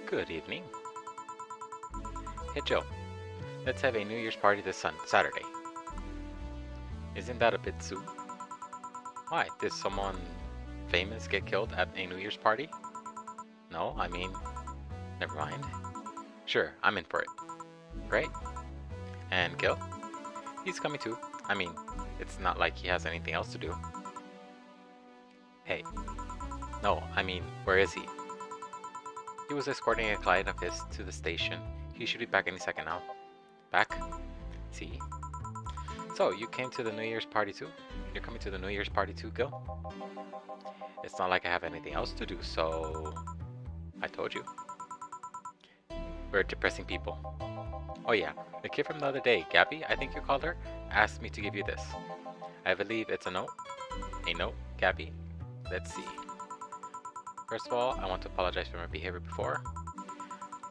Good evening. Hey Joe, let's have a New Year's party this Saturday. Isn't that a bit soon? Why, did someone famous get killed at a New Year's party? No, I mean, never mind. Sure, I'm in for it. Great. And Gil? He's coming too. I mean, it's not like he has anything else to do. Hey. No, I mean, where is he? He was escorting a client of his to the station. He should be back any second now. Back? See? So, you came to the New Year's party too? You're coming to the New Year's party too, Gil? It's not like I have anything else to do, so... I told you. We're depressing people. Oh yeah, the kid from the other day, Gabby, I think you called her, asked me to give you this. I believe it's a note. A note, Gabby? Let's see. First of all, I want to apologize for my behavior before.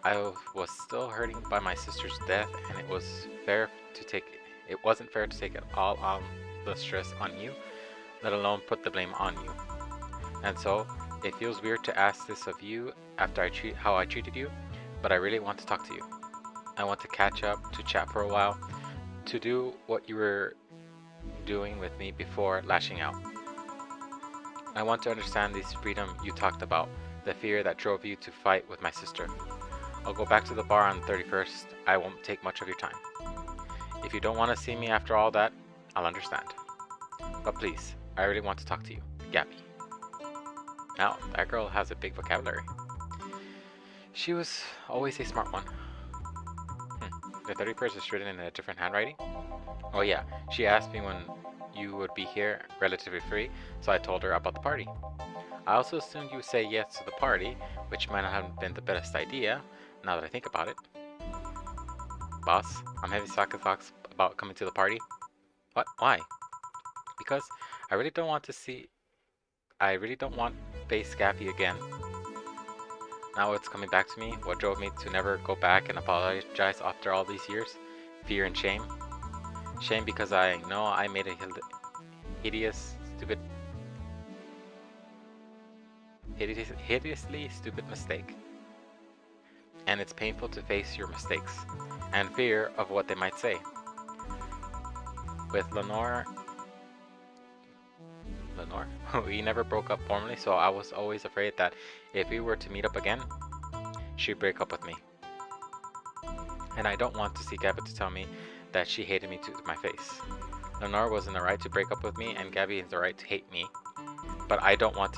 I was still hurting by my sister's death, and it wasn't fair to take it all on the stress on you, let alone put the blame on you. And so, it feels weird to ask this of you after how I treated you, but I really want to talk to you. I want to catch up, to chat for a while, to do what you were doing with me before lashing out. I want to understand this freedom you talked about, the fear that drove you to fight with my sister. I'll go back to the bar on the 31st. I won't take much of your time. If you don't want to see me after all that, I'll understand. But please, I really want to talk to you, Gabby. Now, that girl has a big vocabulary. She was always a smart one. The 31st is written in a different handwriting? Oh yeah, she asked me when you would be here relatively free, so I told her about the party. I also assumed you would say yes to the party, which might not have been the best idea, now that I think about it. Boss, I'm heavy socket thoughts about coming to the party. What? Why? Because I really don't want to face Gabby again. Now it's coming back to me, what drove me to never go back and apologize after all these years. Fear and shame. Shame because I know I made a hideously stupid mistake. And it's painful to face your mistakes, and fear of what they might say. With Lenore, we never broke up formally, so I was always afraid that if we were to meet up again, she'd break up with me. And I don't want to see Gabby to tell me that she hated me to my face. Lenore was in the right to break up with me, and Gabby is the right to hate me. But I don't want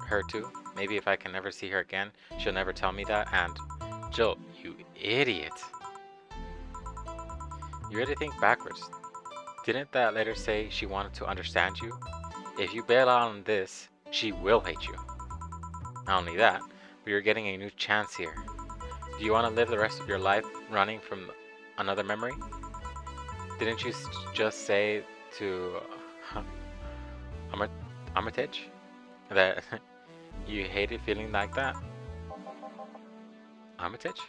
her to. Maybe if I can never see her again, she'll never tell me that, and... Jill, you idiot. You really think backwards. Didn't that letter say she wanted to understand you? If you bail out on this, she will hate you. Not only that, but you're getting a new chance here. Do you want to live the rest of your life running from another memory? Didn't you just say to Armitage that you hated feeling like that? Armitage?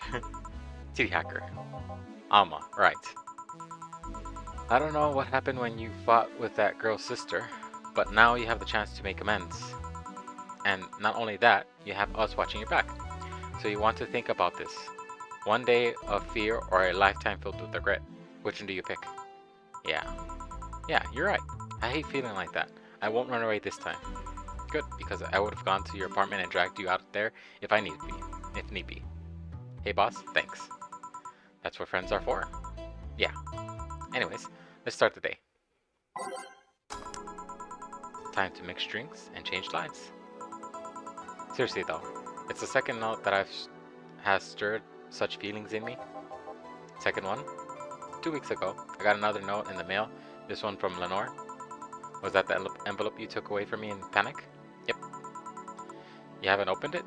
City hacker. Alma, right. I don't know what happened when you fought with that girl's sister, but now you have the chance to make amends. And not only that, you have us watching your back. So you want to think about this. One day of fear or a lifetime filled with regret. Which one do you pick? Yeah, you're right. I hate feeling like that. I won't run away this time. Good, because I would have gone to your apartment and dragged you out there if need be. Hey boss, thanks. That's what friends are for. Yeah. Anyways, let's start the day. Time to mix drinks and change lives. Seriously though, it's the second note that has stirred such feelings in me. Second one, 2 weeks ago, I got another note in the mail, this one from Lenore. Was that the envelope you took away from me in panic? Yep. You haven't opened it?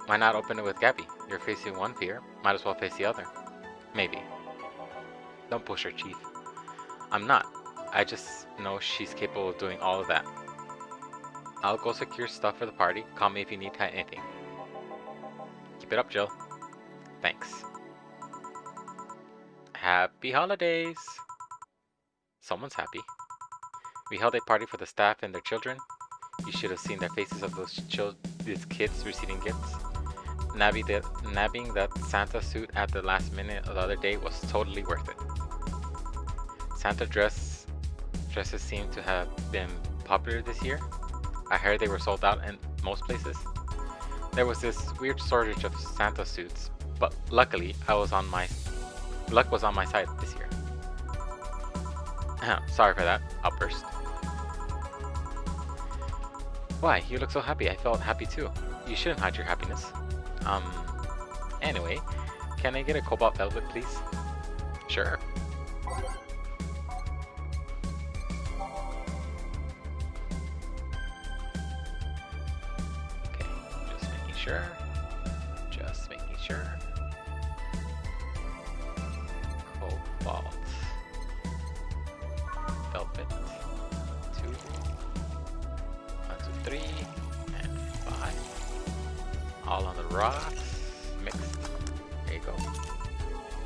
Why not open it with Gabby? You're facing one fear, might as well face the other. Maybe. Don't push her, Chief. I'm not. I just know she's capable of doing all of that. I'll go secure stuff for the party. Call me if you need anything. Keep it up, Jill. Thanks. Happy holidays! Someone's happy. We held a party for the staff and their children. You should have seen the faces of these kids receiving gifts. nabbing that Santa suit at the last minute of the other day was totally worth it. Santa dresses seem to have been popular this year. I heard they were sold out in most places. There was this weird shortage of Santa suits, but luckily luck was on my side this year. Sorry for that outburst. Why, you look so happy. I felt happy too. You shouldn't hide your happiness. Anyway, can I get a cobalt velvet, please? Sure. Okay, just making sure. Just making sure. Cobalt velvet. 2, 1, 2, 3, and 5. All on the rocks. Mixed. There you go.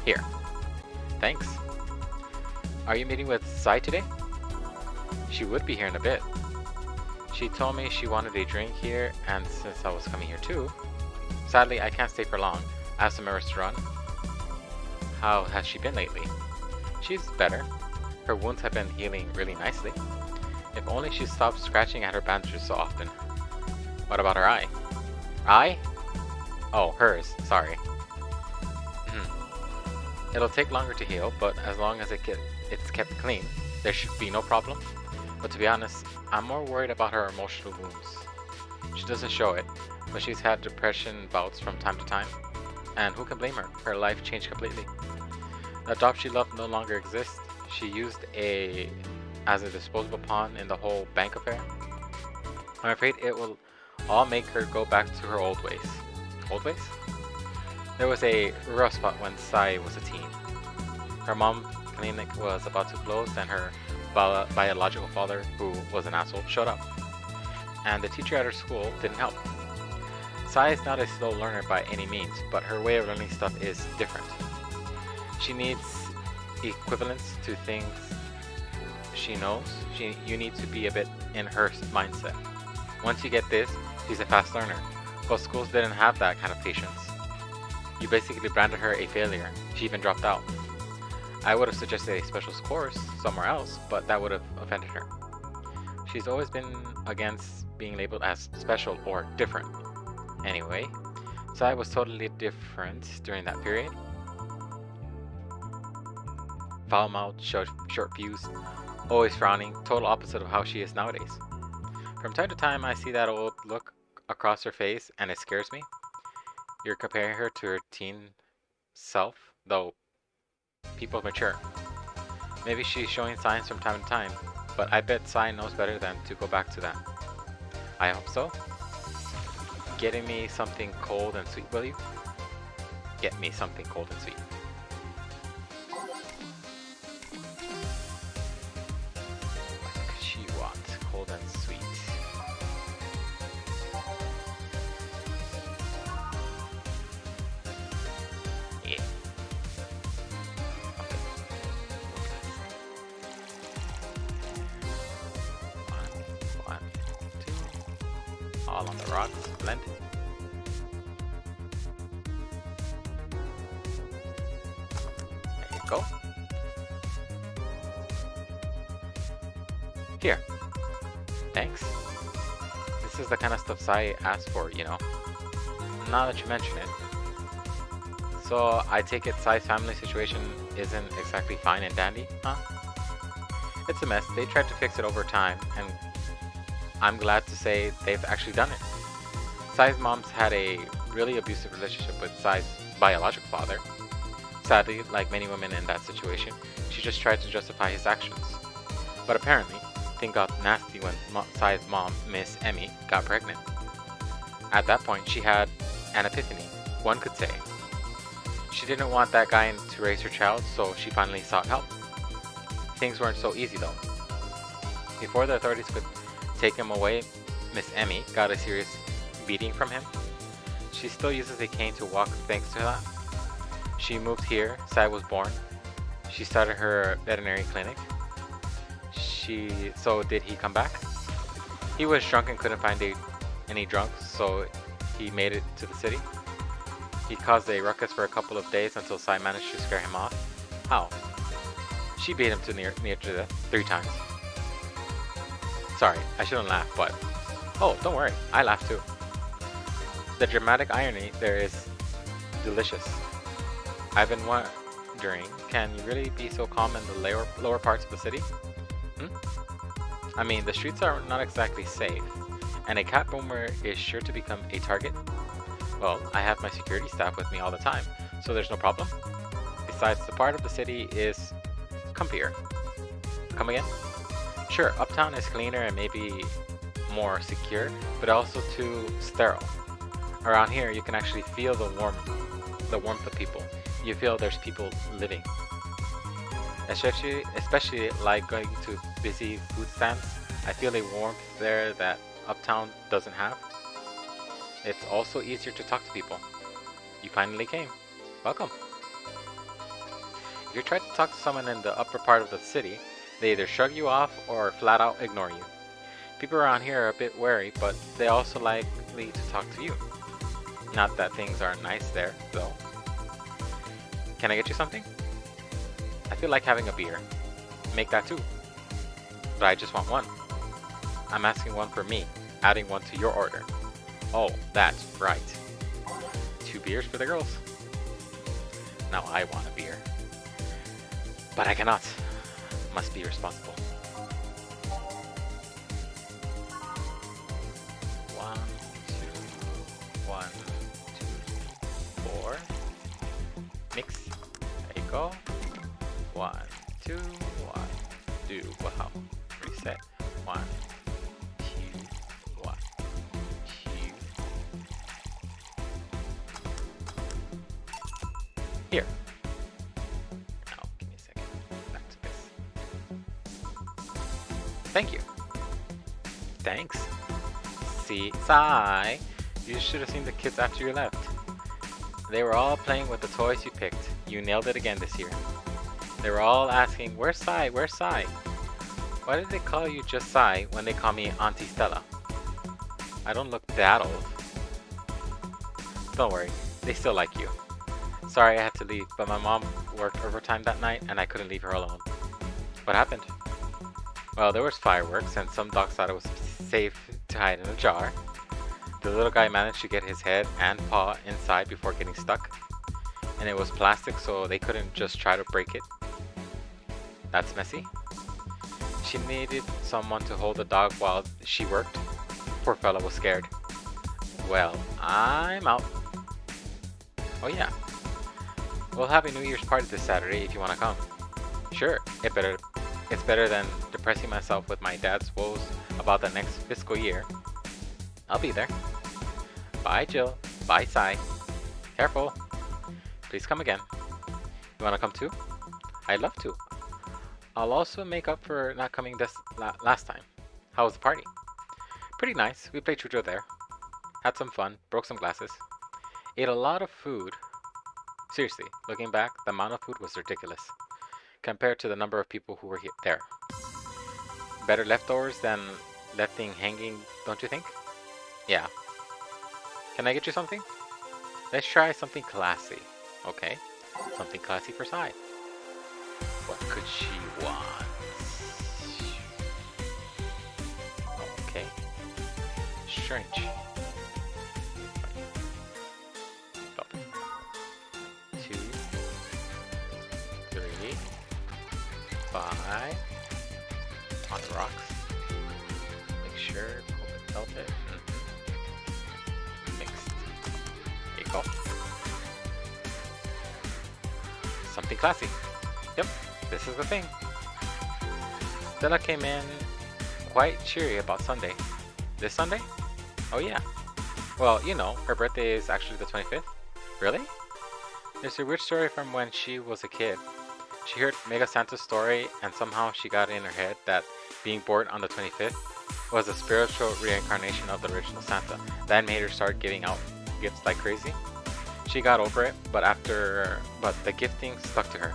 Here. Thanks. Are you meeting with Sai today? She would be here in a bit. She told me she wanted a drink here, and since I was coming here too. Sadly, I can't stay for long. I have some errands to run. How has she been lately? She's better. Her wounds have been healing really nicely. If only she stopped scratching at her bandages so often. What about her eye? Eye? Oh, hers. Sorry. It'll take longer to heal, but as long as it's kept clean, there should be no problem. But to be honest, I'm more worried about her emotional wounds. She doesn't show it, but she's had depression bouts from time to time. And who can blame her? Her life changed completely. The dog she loved no longer exists. She used as a disposable pawn in the whole bank affair. I'm afraid it will all make her go back to her old ways. Old ways? There was a rough spot when Sai was a teen. Her mom clinic was about to close and her biological father, who was an asshole, showed up. And the teacher at her school didn't help. Sai is not a slow learner by any means, but her way of learning stuff is different. She needs equivalents to things she knows. You need to be a bit in her mindset. Once you get this, she's a fast learner, but schools didn't have that kind of patience. You basically branded her a failure. She even dropped out. I would have suggested a special course somewhere else, but that would have offended her. She's always been against being labeled as special or different. Anyway, Sai was totally different during that period. Foul-mouthed, short fuse, always frowning, total opposite of how she is nowadays. From time to time, I see that old look across her face, and it scares me. You're comparing her to her teen self, though people mature. Maybe she's showing signs from time to time, but I bet Sai knows better than to go back to that. I hope so. Getting me something cold and sweet, will you? Get me something cold and sweet. What could she want? Cold and sweet. Yeah. Okay. One, two. All on the rocks. Blend. There you go. Here. Thanks. This is the kind of stuff Sai asked for, you know. Now that you mention it. So I take it Sai's family situation isn't exactly fine and dandy, huh? It's a mess. They tried to fix it over time, and I'm glad to say they've actually done it. Sai's mom's had a really abusive relationship with Sai's biological father. Sadly, like many women in that situation, she just tried to justify his actions. But apparently, things got nasty when Sai's mom, Miss Emmy, got pregnant. At that point, she had an epiphany, one could say. She didn't want that guy to raise her child, so she finally sought help. Things weren't so easy though. Before the authorities could take him away, Miss Emmy got a serious beating from him. She still uses a cane to walk thanks to that. She moved here, Sai was born. She started her veterinary clinic. So did he come back? He was drunk and couldn't find any drunk, so he made it to the city. He caused a ruckus for a couple of days until Sai managed to scare him off. How? She beat him to near to death 3 times. Sorry, I shouldn't laugh, but... Oh, don't worry, I laugh too. The dramatic irony there is delicious. I've been wondering, can you really be so calm in the lower parts of the city? I mean, the streets are not exactly safe, and a cat boomer is sure to become a target. Well, I have my security staff with me all the time, so there's no problem. Besides, the part of the city is comfier. Come again? Sure, uptown is cleaner and maybe more secure, but also too sterile. Around here, you can actually feel the warmth of people. You feel there's people living. Especially like going to busy food stands, I feel a warmth there that uptown doesn't have. It's also easier to talk to people. You finally came. Welcome. If you try to talk to someone in the upper part of the city, they either shrug you off or flat out ignore you. People around here are a bit wary, but they also likely to talk to you. Not that things aren't nice there, though. Can I get you something? I feel like having a beer. Make that too. But I just want one. I'm asking one for me, adding one to your order. Oh, that's right. 2 beers for the girls. Now I want a beer. But I cannot. Must be responsible. 1, 2, 1, 2, 4. Mix. There you go. 1, 2, 1, 2. Wow. Reset. 1, 2, 1, 2. Here. Now, give me a second. Back to this. Thank you. Thanks. See, Sai. You should have seen the kids after you left. They were all playing with the toys you picked. You nailed it again this year. They were all asking, where's Sai? Where's Sai? Why did they call you just Sai when they call me Auntie Stella? I don't look that old. Don't worry, they still like you. Sorry I had to leave, but my mom worked overtime that night and I couldn't leave her alone. What happened? Well, there was fireworks and some dogs thought it was safe to hide in a jar. The little guy managed to get his head and paw inside before getting stuck. And it was plastic, so they couldn't just try to break it. That's messy. She needed someone to hold the dog while she worked. Poor fella was scared. Well, I'm out. Oh yeah. We'll have a New Year's party this Saturday if you want to come. Sure, it's better than depressing myself with my dad's woes about the next fiscal year. I'll be there. Bye Jill. Bye Sai. Careful. Please come again. You want to come too? I'd love to. I'll also make up for not coming this last time. How was the party? Pretty nice. We played Chujo there. Had some fun. Broke some glasses. Ate a lot of food. Seriously, looking back, the amount of food was ridiculous compared to the number of people who were there. Better leftovers than left thing hanging, don't you think? Yeah. Can I get you something? Let's try something classy. Okay. Something classy for Sai. What could she want? Okay. Strange. 2, 3, 5. On the rocks. Make sure open velvet. Mixed. There you go. Something classy. Yep, this is the thing. Stella came in quite cheery about Sunday. This Sunday? Oh yeah. Well, you know, her birthday is actually the 25th. Really? There's a weird story from when she was a kid. She heard Mega Santa's story and somehow she got in her head that being born on the 25th was a spiritual reincarnation of the original Santa. That made her start giving out gifts like crazy. She got over it, but the gifting stuck to her.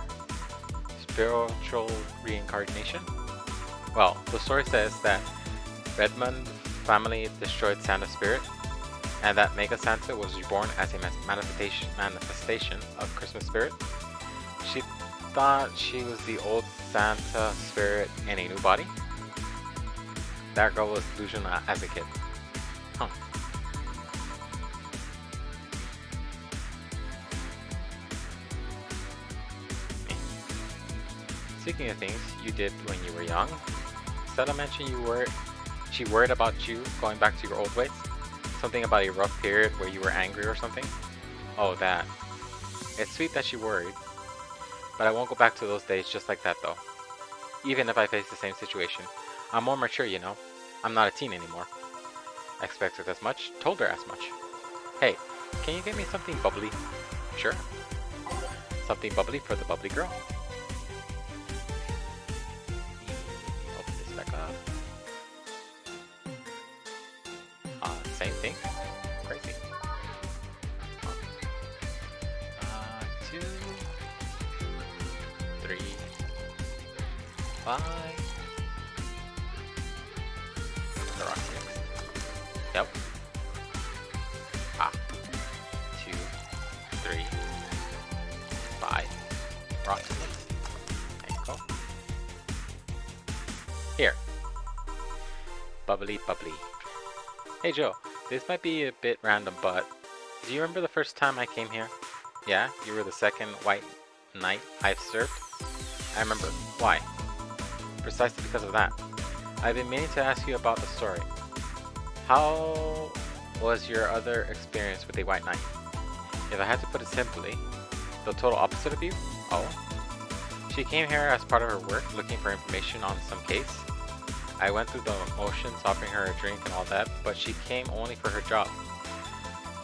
Spiritual reincarnation? Well, the story says that Redmond family destroyed Santa's spirit, and that Mega Santa was reborn as a manifestation of Christmas spirit. She thought she was the old Santa spirit in a new body. That girl was delusional as a kid. Huh. Speaking of things you did when you were young, Stella mentioned she worried about you going back to your old ways. Something about a rough period where you were angry or something. Oh, that. It's sweet that she worried, but I won't go back to those days just like that though. Even if I face the same situation. I'm more mature, you know. I'm not a teen anymore. I expected as much, told her as much. Hey, can you get me something bubbly? Sure. Something bubbly for the bubbly girl. Open this back up. Same thing. Crazy. 2, 3, 5. The rock mix. Yep. 2, 3, 5. Rock mix. There you go. Here. Bubbly, bubbly. Hey Joe, this might be a bit random, but do you remember the first time I came here? Yeah, you were the second white knight I've served. I remember. Why? Precisely because of that. I've been meaning to ask you about the story. How was your other experience with a white knight? If I had to put it simply, the total opposite of you? Oh. She came here as part of her work looking for information on some case. I went through the motions offering her a drink and all that, but she came only for her job.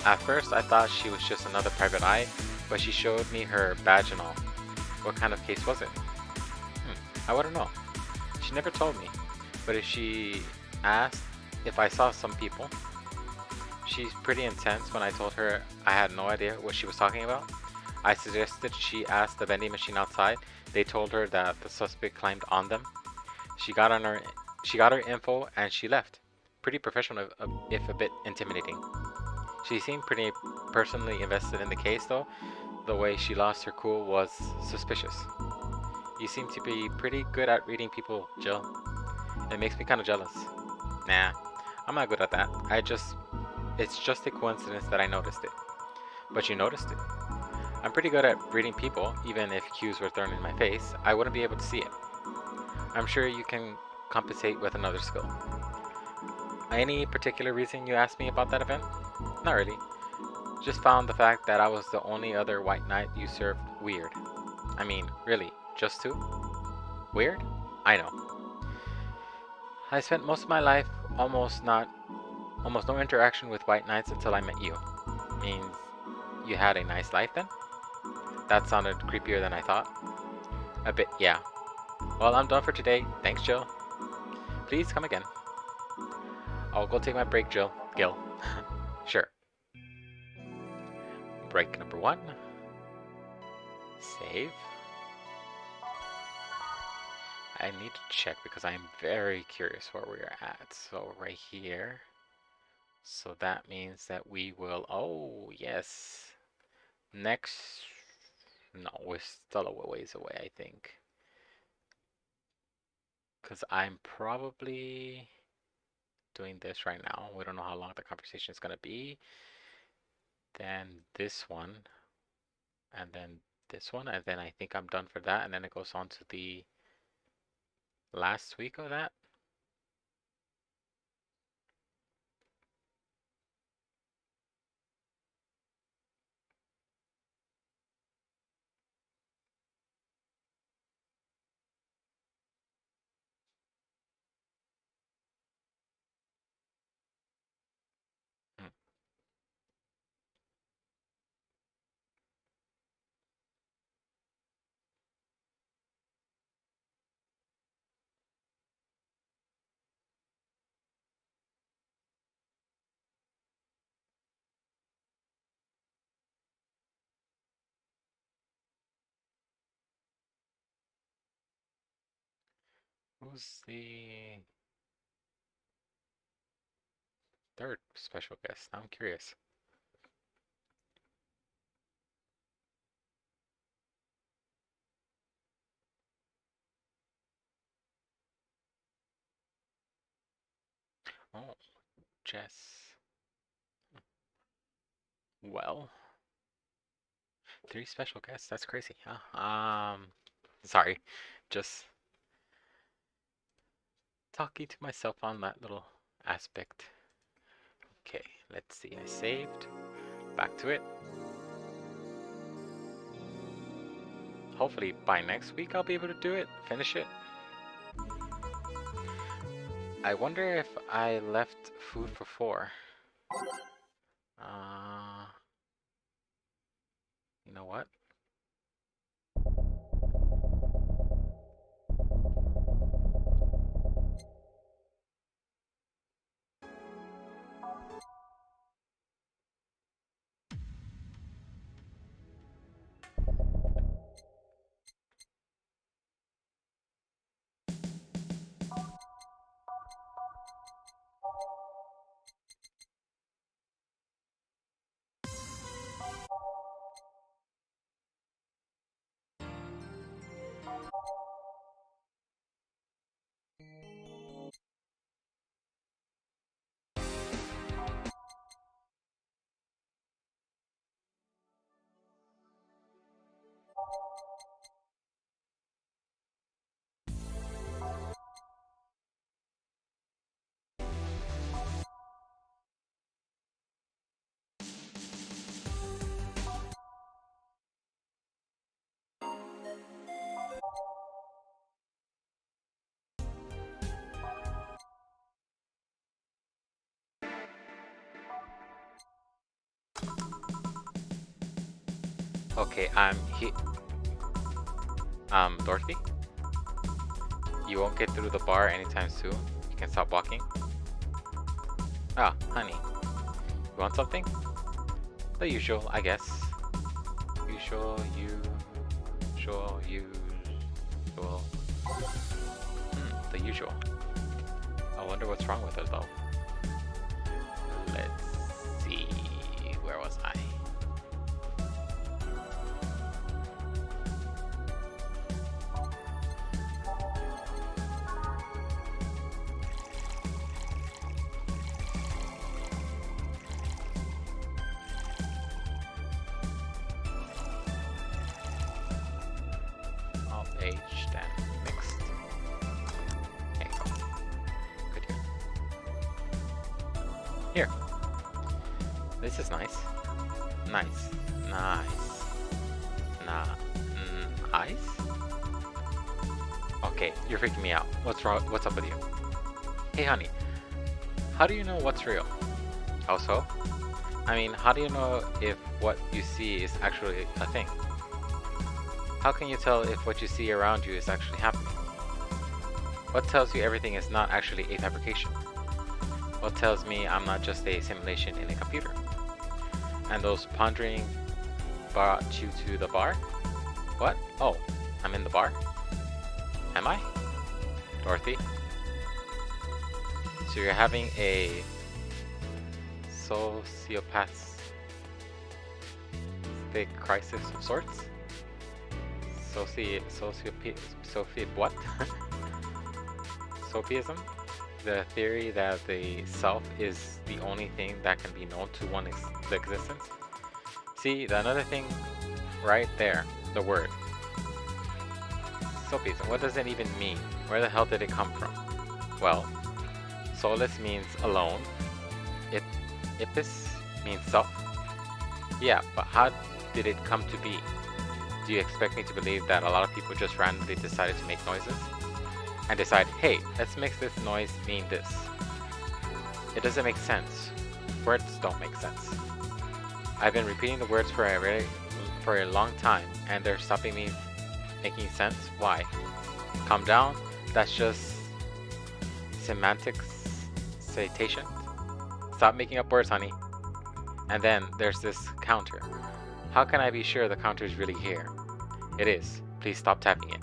At first I thought she was just another private eye, but she showed me her badge and all. What kind of case was it? I wouldn't know. She never told me, but if she asked if I saw some people, she's pretty intense. When I told her I had no idea what she was talking about, I suggested she ask the vending machine outside. They told her that the suspect climbed on them. She got her info and she left. Pretty professional, if a bit intimidating. She seemed pretty personally invested in the case though. The way she lost her cool was suspicious. You seem to be pretty good at reading people, Jill. It makes me kinda jealous. Nah, I'm not good at that. It's just a coincidence that I noticed it. But you noticed it. I'm pretty good at reading people, even if cues were thrown in my face, I wouldn't be able to see it. I'm sure you can compensate with another skill. Any particular reason you asked me about that event? Not really. Just found the fact that I was the only other white knight you served weird. I mean, really, just two? Weird? I know. I spent most of my life almost no interaction with white knights until I met you. Means you had a nice life then? That sounded creepier than I thought. A bit, yeah. Well, I'm done for today. Thanks, Jill. Please come again. I'll go take my break, Gil. Sure. Break number 1. Save. I need to check because I'm very curious where we're at. So right here. So that means that we will, oh yes. Next, no, we're still a ways away, I think. Because I'm probably doing this right now. We don't know how long the conversation is going to be. Then this one, and then this one, and then I think I'm done for that, and then it goes on to the last week of that. Hmm. Who's the third special guest? Now I'm curious. Oh, Jess. Well, 3 special guests. That's crazy. Huh? Sorry, just talking to myself on that little aspect. Okay, let's see. I saved. Back to it. Hopefully by next week I'll be able to do it. Finish it. I wonder if I left food for 4. You know what? Okay, Dorothy? You won't get through the bar anytime soon. You can stop walking. Ah, honey. You want something? The usual, I guess. Usual. The usual. I wonder what's wrong with her though. Let's see. Where was I? All aged and mixed. There you go. Good. Here. This is nice. Nice. Nice? Okay, you're freaking me out. What's wrong? What's up with you? Hey, honey. How do you know what's real? How so? I mean, how do you know if what you see is actually a thing? How can you tell if what you see around you is actually happening? What tells you everything is not actually a fabrication? What tells me I'm not just a simulation in a computer? And those pondering brought you to the bar? What? Oh, I'm in the bar? Am I? Dorothy? So you're having a sociopathic crisis of sorts? What? Sopism? The theory that the self is the only thing that can be known to one's existence? See, another thing right there, the word. Sopism, what does it even mean? Where the hell did it come from? Well, solus means alone. Ipis means self. Yeah, but how did it come to be? Do you expect me to believe that a lot of people just randomly decided to make noises? And decide, hey, let's make this noise mean this. It doesn't make sense. Words don't make sense. I've been repeating the words for a long time, and they're stopping me making sense. Why? Calm down. That's just semantics citation. Stop making up words, honey. And then there's this counter. How can I be sure the counter is really here? It is. Please stop tapping it.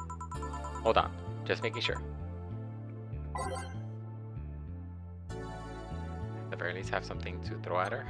Hold on. Just making sure. the very least have something to throw at her.